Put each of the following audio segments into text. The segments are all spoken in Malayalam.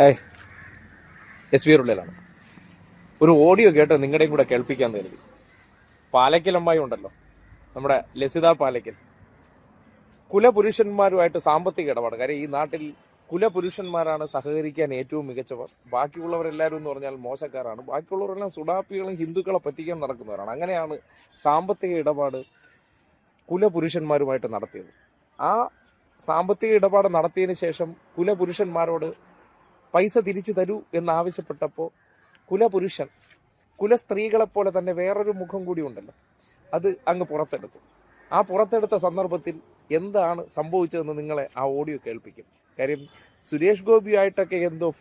ഹായ്, എസ് ബി ഉള്ളിലാണ്. ഒരു ഓഡിയോ കേട്ട് നിങ്ങളുടെയും കൂടെ കേൾപ്പിക്കാൻ കരുതി. പാലക്കൽ അമ്മായി ഉണ്ടല്ലോ, നമ്മുടെ ലസിത പാലക്കൽ, കുലപുരുഷന്മാരുമായിട്ട് സാമ്പത്തിക ഇടപാട്. കാര്യം ഈ നാട്ടിൽ കുലപുരുഷന്മാരാണ് സഹകരിക്കാൻ ഏറ്റവും മികച്ചവർ. ബാക്കിയുള്ളവരെല്ലാവരും എന്ന് പറഞ്ഞാൽ മോശക്കാരാണ്. ബാക്കിയുള്ളവരെല്ലാം സുഡാപ്പികളും ഹിന്ദുക്കളെ പറ്റിക്കാൻ നടക്കുന്നവരാണ്. അങ്ങനെയാണ് സാമ്പത്തിക ഇടപാട് കുലപുരുഷന്മാരുമായിട്ട് നടത്തിയത്. ആ സാമ്പത്തിക ഇടപാട് നടത്തിയതിന് ശേഷം കുലപുരുഷന്മാരോട് പൈസ തിരിച്ചു തരൂ എന്നാവശ്യപ്പെട്ടപ്പോൾ കുലപുരുഷൻ കുലസ്ത്രീകളെപ്പോലെ തന്നെ വേറൊരു മുഖം കൂടി ഉണ്ടല്ലോ, അത് അങ്ങ് പുറത്തെടുത്തു. ആ പുറത്തെടുത്ത സന്ദർഭത്തിൽ എന്താണ് സംഭവിച്ചതെന്ന് നിങ്ങളെ ആ ഓഡിയോ കേൾപ്പിക്കും. കാര്യം സുരേഷ് ഗോപിയായിട്ടൊക്കെ എന്തോ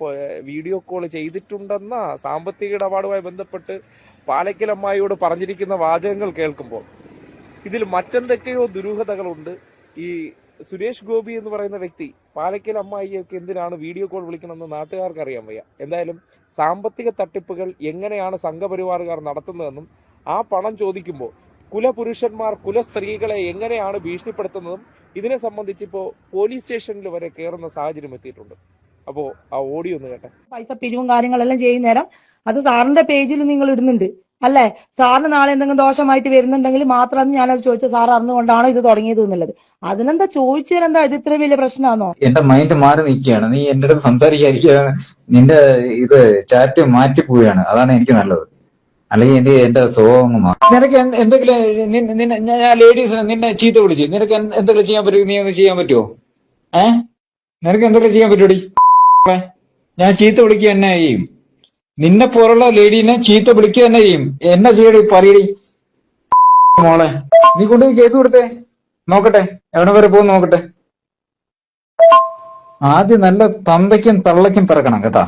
വീഡിയോ കോൾ ചെയ്തിട്ടുണ്ടെന്ന സാമ്പത്തിക ഇടപാടുമായി ബന്ധപ്പെട്ട് പാലക്കൽ അമ്മായിയോട് പറഞ്ഞിരിക്കുന്ന വാചകങ്ങൾ കേൾക്കുമ്പോൾ ഇതിൽ മറ്റെന്തൊക്കെയോ ദുരൂഹതകളുണ്ട്. ഈ സുരേഷ് ഗോപി എന്ന് പറയുന്ന വ്യക്തി പാലക്കൽ അമ്മായിയൊക്കെ എന്തിനാണ് വീഡിയോ കോൾ വിളിക്കണമെന്ന് നാട്ടുകാർക്ക് അറിയാൻ വയ്യ. എന്തായാലും സാമ്പത്തിക തട്ടിപ്പുകൾ എങ്ങനെയാണ് സംഘപരിവാറുകാർ നടത്തുന്നതെന്നും ആ പണം ചോദിക്കുമ്പോൾ കുലപുരുഷന്മാർ കുലസ്ത്രീകളെ എങ്ങനെയാണ് ഭീഷണിപ്പെടുത്തുന്നതും ഇതിനെ സംബന്ധിച്ചിപ്പോൾ പോലീസ് സ്റ്റേഷനിൽ വരെ കയറുന്ന സാഹചര്യം എത്തിയിട്ടുണ്ട്. അപ്പോൾ ആ ഓഡിയോ ഒന്ന് കേട്ടെ. പൈസ പിരിവും കാര്യങ്ങളെല്ലാം ചെയ്യുന്നേരം അത് സാറിന്റെ പേജിൽ നിങ്ങൾ ഇടുന്നുണ്ട് അല്ലേ? സാറിന് നാളെ എന്തെങ്കിലും ദോഷമായിട്ട് വരുന്നുണ്ടെങ്കിൽ മാത്രമാണ് ഞാനത് ചോദിച്ചത്. സാർ അറിഞ്ഞുകൊണ്ടാണോ ഇത് തുടങ്ങിയത് എന്നുള്ളത്. അതിനെന്താ ചോദിച്ചാലെന്താ ഇത് ഇത്ര വലിയ പ്രശ്നമാണോ? എന്റെ മൈൻഡ് മാറി നിൽക്കുകയാണ്. നീ എന്റെ അടുത്ത് സംസാരിക്കാതിരിക്കുകയാണ്. നിന്റെ ഇത് ചാറ്റ് മാറ്റിപ്പോവുകയാണ്. അതാണ് എനിക്ക് നല്ലത്. അല്ലെങ്കിൽ എന്റെ സ്വഭാവം മാറും. നിനക്ക് എന്തെങ്കിലും ഞാൻ ലേഡീസ് നിന്നെ ചീത്ത വിളിച്ച് നിനക്ക് എന്തെങ്കിലും ചെയ്യാൻ പറ്റുമോ? നീ ഒന്ന് ചെയ്യാൻ പറ്റുമോ? നിനക്ക് എന്തെങ്കിലും ചെയ്യാൻ പറ്റൂടി? ഞാൻ ചീത്ത വിളിക്കുക തന്നെ ചെയ്യും. നിന്നെ പോലുള്ള ലേഡീനെ ചീത്ത വിളിക്കുക തന്നെ ചെയ്യും. എന്നാ ചെയ്യടി പറയടി മോളെ. നീ കൊണ്ടുപോയി കേസ് കൊടുത്തേ, നോക്കട്ടെ എവിടെ വരെ പോകും നോക്കട്ടെ. ആദ്യം നല്ല തന്തയ്ക്കും തള്ളയ്ക്കും പിറക്കണം കേട്ടാ,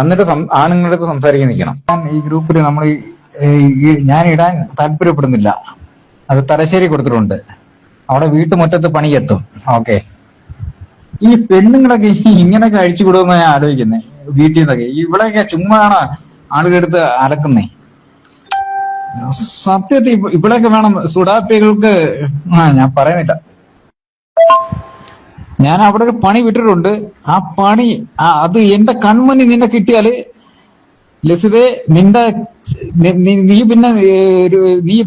എന്നിട്ട് ആണുങ്ങളുടെ അടുത്ത് സംസാരിക്കാൻ നിൽക്കണം. ഞാൻ ഈ ഗ്രൂപ്പിൽ നമ്മൾ ഞാൻ ഇടാൻ താല്പര്യപ്പെടുന്നില്ല. അത് തലശ്ശേരി കൊടുത്തിട്ടുണ്ട്. അവിടെ വീട്ടുമുറ്റത്ത് പണിയെത്തും. ഓക്കെ, ഈ പെണ്ണുങ്ങളൊക്കെ ഇങ്ങനെയൊക്കെ അഴിച്ചുവിടുമെന്ന് ഞാൻ ആലോചിക്കുന്നത്. വീട്ടിൽ നിന്നൊക്കെ ഇവിടെയൊക്കെ ചുമ്മാണ് ആളുകളെടുത്ത് അലക്കുന്നേ. സത്യത്തിൽ ഇവിടെയൊക്കെ വേണം സുഡാപ്പികൾക്ക്. ഞാൻ പറയുന്നില്ല. ഞാൻ അവിടെ ഒരു പണി വിട്ടിട്ടുണ്ട്. ആ പണി അത് എന്റെ കൺമുന്നിൽ നിന്നെ കിട്ടിയാല് ലസിതേ നീ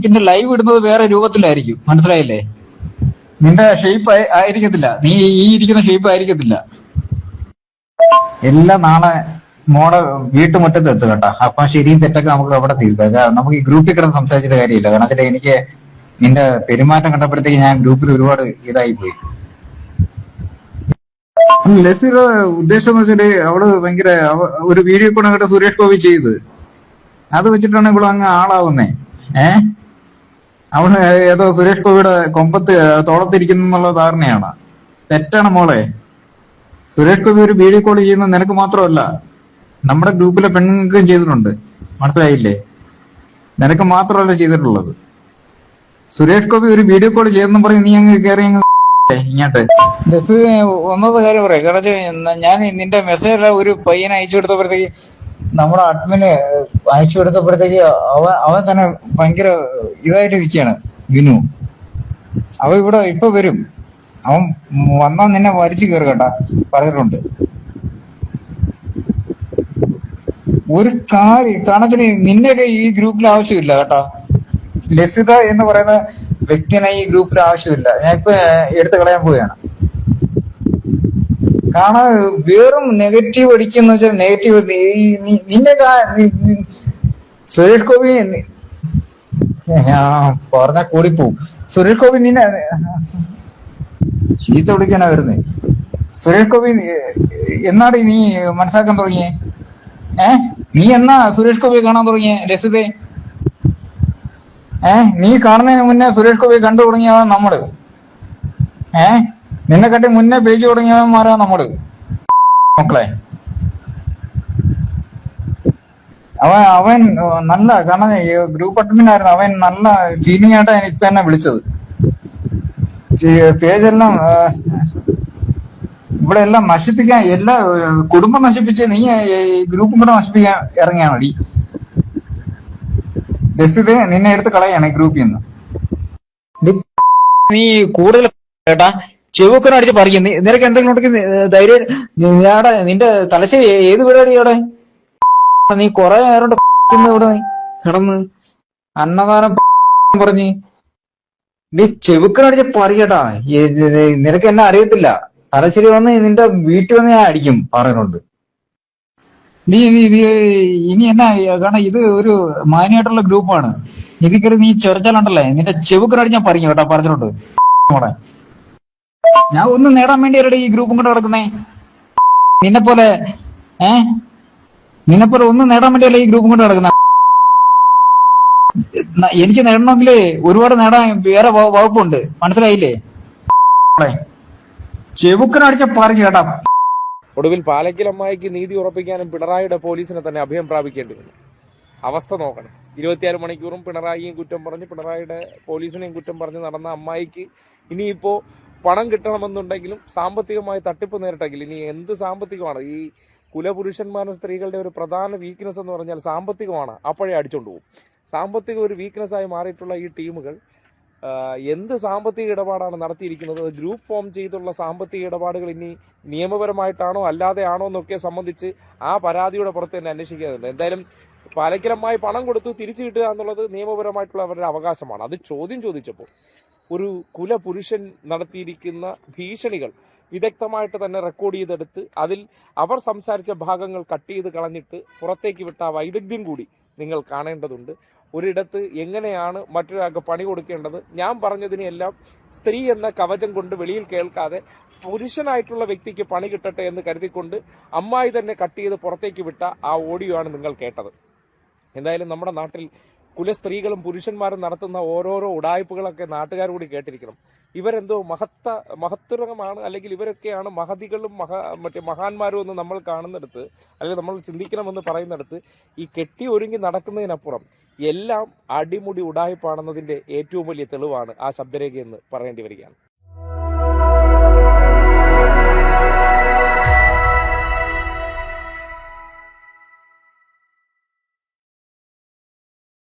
പിന്നെ ലൈവ് ഇടുന്നത് വേറെ രൂപത്തിലായിരിക്കും. മനസ്സിലായില്ലേ? നിന്റെ ഷേപ്പ് ആയിരിക്കത്തില്ല. നീ ഈ ഇരിക്കുന്ന ഷേപ്പ് ആയിരിക്കത്തില്ല. എല്ലാം നാളെ മോടെ വീട്ടുമുറ്റത്ത് എത്തും കേട്ടോ. അപ്പൊ ശരിയും തെറ്റൊക്കെ നമുക്ക് അവിടെ തീർക്കാം. നമുക്ക് ഈ ഗ്രൂപ്പിൽ കിടന്ന് സംസാരിച്ചിട്ട് കാര്യമില്ല. കാരണം വെച്ചാൽ എനിക്ക് നിന്റെ പെരുമാറ്റം കണ്ടപ്പോഴത്തേക്ക് ഞാൻ ഗ്രൂപ്പിൽ ഒരുപാട് ഇതായി പോയി. ലസിയുടെ ഉദ്ദേശം എന്ന് വെച്ചാല് അവള് ഭയങ്കര ഒരു വീഡിയോ കൂടെ കേട്ട സുരേഷ് ഗോപി ചെയ്ത് അത് വെച്ചിട്ടാണ് ഇവിടെ അങ്ങ് ആളാവുന്നേ. അവള് ഏതോ സുരേഷ് ഗോപിയുടെ കൊമ്പത്ത് തോളത്തിരിക്കുന്നുള്ള ധാരണയാണ്. തെറ്റാണ് മോളെ. സുരേഷ് ഗോപി ഒരു വീഡിയോ കോൾ ചെയ്യുന്നത് നിനക്ക് മാത്രമല്ല, നമ്മുടെ ഗ്രൂപ്പിലെ പെണ്ണുങ്ങൾക്കും ചെയ്തിട്ടുണ്ട്. മനസ്സിലായില്ലേ? നിനക്ക് മാത്രമല്ല ചെയ്തിട്ടുള്ളത്. സുരേഷ് ഗോപി ഒരു വീഡിയോ കോൾ ചെയ്തെന്നും പറഞ്ഞ് നീ അങ്ങ് കയറി അങ്ങ് ഇങ്ങോട്ട് ബസ് ഒന്നത് കാര്യം പറയാം. കാരണം ഞാൻ നിന്റെ മെസ്സേജ് ഒരു പയ്യനെ അയച്ചു കൊടുത്തപ്പോഴത്തേക്ക്, നമ്മുടെ അഡ്മിന് അയച്ചു കൊടുത്തപ്പോഴത്തേക്ക് അവൻ തന്നെ ഭയങ്കര ഇതായിട്ട് നിൽക്കുകയാണ്. വിനു അവ ഇവിടെ ഇപ്പൊ വരും. അവൻ വന്നാ നിന്നെ വരിച്ചു കയറി കേട്ടാ, പറഞ്ഞിട്ടുണ്ട്. ഒരു കാണത്തിന് നിന്നെയൊക്കെ ഈ ഗ്രൂപ്പിൽ ആവശ്യമില്ല കേട്ടാ. ലസിത എന്ന് പറയുന്ന വ്യക്തിനെ ഈ ഗ്രൂപ്പിൽ ആവശ്യമില്ല. ഞാൻ ഇപ്പൊ എടുത്തു കളയാൻ പോവുകയാണ്. കാരണം വെറും നെഗറ്റീവ് അടിക്കുന്ന വെച്ചാൽ നെഗറ്റീവ്. നിന്നെ സുരേഷ് ഗോപി പറഞ്ഞാൽ കൂടിപ്പോവും. സുരേഷ് ഗോപി നിന്നെ ചീത്ത വിളിക്കാനാ വരുന്നേ. സുരേഷ് ഗോപി എന്നാണ് നീ മനസ്സിലാക്കാൻ തുടങ്ങിയേ? നീ എന്നാ സുരേഷ് ഗോപിയെ കാണാൻ തുടങ്ങിയേ ലസിതേ? നീ കാണുന്നതിന് മുന്നേ സുരേഷ് ഗോപിയെ കണ്ടു തുടങ്ങിയവൻ നമ്മള്. നിന്നെ കണ്ടി മുന്നേ പേജ് തുടങ്ങിയവന്മാരാ നമ്മള് മക്കളെ. അവൻ നല്ല, കാരണം ഗ്രൂപ്പ് അഡ്മിനായിരുന്നു. അവൻ നല്ല ഫീലിംഗ് ആയിട്ടാണ് ഇപ്പൊ എന്നെ വിളിച്ചത്. പേജെല്ലാം ഇവിടെ എല്ലാം നശിപ്പിക്കാൻ, എല്ലാ കുടുംബം നശിപ്പിച്ച് നീ ഗ്രൂപ്പും കൂടെ നശിപ്പിക്കാൻ ഇറങ്ങിയാണ് മതി. ലസിത് നിന്നെ എടുത്ത് കളയാണ് ഈ ഗ്രൂപ്പിൽ നിന്ന്. നീ കൂടുതൽ കേട്ടാ ചെവുക്കനെ അടിച്ച് പറിക്കും. നിനക്ക് എന്തെങ്കിലും ഉണ്ടെങ്കിൽ ധൈര്യം നിന്റെ തലശ്ശേരി ഏത് പരിപാടി അവിടെ നീ കൊറേ നേരം ഇവിടെ കിടന്ന് അന്നദാനം പറഞ്ഞ് നീ ചെവുക്കനടിച്ച് പറിക്കട്ടാ. നിനക്ക് എന്നെ അറിയത്തില്ല. തലശ്ശേരി വന്ന് നിന്റെ വീട്ടിൽ വന്ന് ഞാൻ അടിക്കും പറയുന്നുണ്ട്. നീ ഇനി എന്നാ കാരണം ഇത് ഒരു മാന്യമായിട്ടുള്ള ഗ്രൂപ്പാണ്. ഇതിക്കറി നീ ചൊരച്ചാലുണ്ടല്ലേ നിന്റെ ചെവുക്കനടി ഞാൻ പറിക്കും കേട്ടാ പറഞ്ഞിട്ടുണ്ട്. ഞാൻ ഒന്നും നേടാൻ വേണ്ടി അവരുടെ ഈ ഗ്രൂപ്പും കൊണ്ട് കിടക്കുന്നേ. നിന്നെ പോലെ ഒന്നും നേടാൻ വേണ്ടിയല്ല ഈ ഗ്രൂപ്പും കൊണ്ട് കിടക്കുന്ന. എനിക്ക് നേടണമെങ്കിലേ ഒരുപാട് നേടാൻ വേറെ വകുപ്പുണ്ട്, മനസ്സിലായില്ലേ? ചെവുക്കനടിച്ച പറഞ്ഞു കേട്ടാ. ഒടുവിൽ പാലയ്ക്കൽ അമ്മായിക്ക് നീതി ഉറപ്പിക്കാനും പിണറായിയുടെ പോലീസിനെ തന്നെ അഭയം പ്രാപിക്കേണ്ടി വന്നു. അവസ്ഥ നോക്കണം. 24 മണിക്കൂറും പിണറായിയും കുറ്റം പറഞ്ഞ് പിണറായിയുടെ പോലീസിനെയും കുറ്റം പറഞ്ഞ് നടന്ന അമ്മായിക്ക് ഇനിയിപ്പോൾ പണം കിട്ടണമെന്നുണ്ടെങ്കിലും സാമ്പത്തികമായി തട്ടിപ്പ് നേരിട്ടെങ്കിൽ ഇനി എന്ത് സാമ്പത്തികമാണ്? ഈ കുലപുരുഷന്മാരും സ്ത്രീകളുടെ ഒരു പ്രധാന വീക്ക്നെസ് എന്ന് പറഞ്ഞാൽ സാമ്പത്തികമാണ്. അപ്പോഴേ അടിച്ചുകൊണ്ട് പോകും. സാമ്പത്തികം ഒരു വീക്ക്നെസ്സായി മാറിയിട്ടുള്ള ഈ ടീമുകൾ എന്ത് സാമ്പത്തിക ഇടപാടാണ് നടത്തിയിരിക്കുന്നത്? ഗ്രൂപ്പ് ഫോം ചെയ്തുള്ള സാമ്പത്തിക ഇടപാടുകൾ ഇനി നിയമപരമായിട്ടാണോ അല്ലാതെ ആണോ എന്നൊക്കെ സംബന്ധിച്ച് ആ പരാതിയുടെ പുറത്ത് തന്നെ അന്വേഷിക്കാറുണ്ട്. എന്തായാലും പാലയ്ക്കലമായി പണം കൊടുത്തു തിരിച്ചു കിട്ടുക എന്നുള്ളത് നിയമപരമായിട്ടുള്ള അവരുടെ അവകാശമാണ്. അത് ചോദിച്ചപ്പോൾ ഒരു കുലപുരുഷൻ നടത്തിയിരിക്കുന്ന ഭീഷണികൾ വിദഗ്ധമായിട്ട് തന്നെ റെക്കോർഡ് ചെയ്തെടുത്ത് അതിൽ അവർ സംസാരിച്ച ഭാഗങ്ങൾ കട്ട് ചെയ്ത് കളഞ്ഞിട്ട് പുറത്തേക്ക് വിട്ട ആ വൈദഗ്ധ്യം കൂടി നിങ്ങൾ കാണേണ്ടതുണ്ട്. ഒരിടത്ത് എങ്ങനെയാണ് മറ്റൊരാൾക്ക് പണി കൊടുക്കേണ്ടത്? ഞാൻ പറഞ്ഞതിനെല്ലാം സ്ത്രീ എന്ന കവചം കൊണ്ട് വെളിയിൽ കേൾക്കാതെ പുരുഷനായിട്ടുള്ള വ്യക്തിക്ക് പണി കിട്ടട്ടെ എന്ന് കരുതിക്കൊണ്ട് അമ്മായി തന്നെ കട്ട് ചെയ്ത് പുറത്തേക്ക് വിട്ട ആ ഓഡിയോ ആണ് നിങ്ങൾ കേട്ടത്. എന്തായാലും നമ്മുടെ നാട്ടിൽ കുലസ്ത്രീകളും പുരുഷന്മാരും നടത്തുന്ന ഓരോരോ ഉടായ്പകളൊക്കെ നാട്ടുകാർ കൂടി കേട്ടിരിക്കണം. ഇവരെന്തോ മഹത്വരമാണ്, അല്ലെങ്കിൽ ഇവരൊക്കെയാണ് മഹതികളും മഹാന്മാരും എന്ന് നമ്മൾ കാണുന്നിടത്ത്, അല്ലെങ്കിൽ നമ്മൾ ചിന്തിക്കണമെന്ന് പറയുന്നിടത്ത് ഈ കെട്ടി ഒരുങ്ങി നടക്കുന്നതിനപ്പുറം എല്ലാം അടിമുടി ഉടായ്പാണെന്നതിൻ്റെ ഏറ്റവും വലിയ തെളിവാണ് ആ ശബ്ദരേഖയെന്ന് പറയേണ്ടി വരികയാണ്.